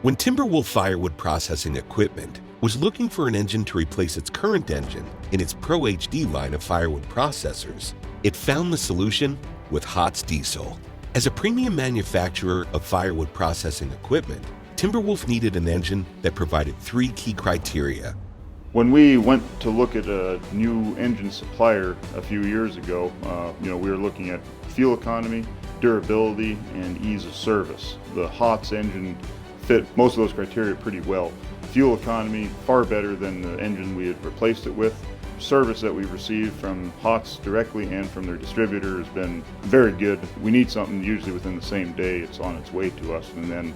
When Timberwolf Firewood processing equipment was looking for an engine to replace its current engine in its Pro HD line of firewood processors, it found the solution with Hatz diesel. As a premium manufacturer of firewood processing equipment, Timberwolf needed an engine that provided 3 key criteria. When we went to look at a new engine supplier a few years ago, we were looking at fuel economy, durability, and ease of service. The Hatz engine fit most of those criteria pretty well. Fuel economy, far better than the engine we had replaced it with. Service that we've received from Hatz directly and from their distributor has been very good. We need something usually within the same day, it's on its way to us. And then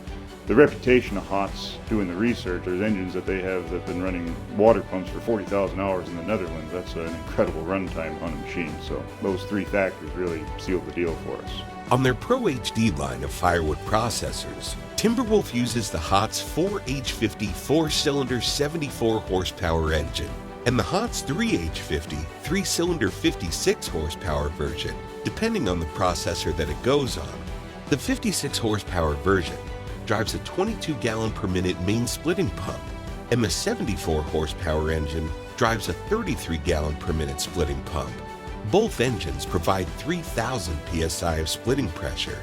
the reputation of Hatz, doing the research, there's engines that they have that have been running water pumps for 40,000 hours in the Netherlands. That's an incredible runtime on a machine. So those 3 factors really sealed the deal for us. On their Pro HD line of firewood processors, Timberwolf uses the Hatz 4H50 4-cylinder 74 horsepower engine and the Hatz 3H50 3-cylinder 56 horsepower version, depending on the processor that it goes on. The 56 horsepower version drives a 22 gallon per minute main splitting pump, and the 74 horsepower engine drives a 33 gallon per minute splitting pump. Both engines provide 3,000 psi of splitting pressure.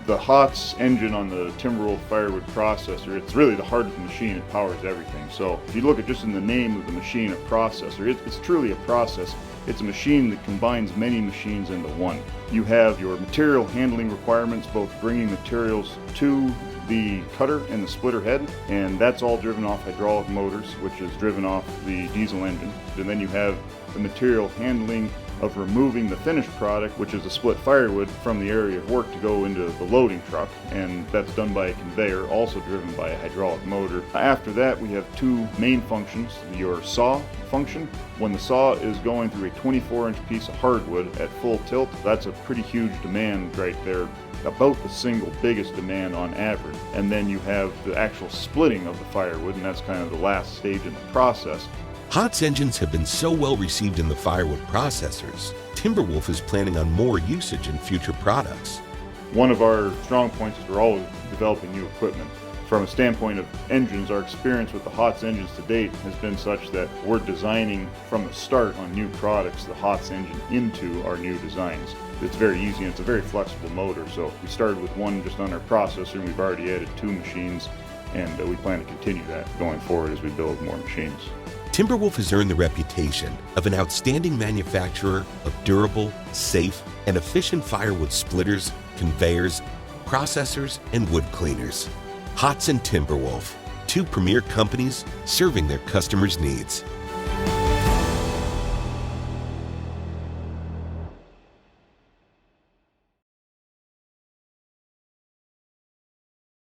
The Hatz engine on the Timberwolf Firewood processor, it's really the heart of the machine. It powers everything. So if you look at just in the name of the machine, a processor, it's truly a process. It's a machine that combines many machines into one. You have your material handling requirements, both bringing materials to the cutter and the splitter head, and that's all driven off hydraulic motors, which is driven off the diesel engine. And then you have the material handling of removing the finished product, which is the split firewood, from the area of work to go into the loading truck, and that's done by a conveyor, also driven by a hydraulic motor. After that, we have 2 main functions. Your saw function. When the saw is going through a 24-inch piece of hardwood at full tilt, that's a pretty huge demand right there, about the single biggest demand on average. And then you have the actual splitting of the firewood, and that's kind of the last stage in the process. Hatz engines have been so well received in the firewood processors, Timberwolf is planning on more usage in future products. One of our strong points is we're always developing new equipment. From a standpoint of engines, our experience with the Hatz engines to date has been such that we're designing from the start on new products the Hatz engine into our new designs. It's very easy and it's a very flexible motor. So we started with one just on our processor, and we've already added 2 machines, and we plan to continue that going forward as we build more machines. Timberwolf has earned the reputation of an outstanding manufacturer of durable, safe, and efficient firewood splitters, conveyors, processors, and wood cleaners. Hatz and Timberwolf, 2 premier companies serving their customers' needs.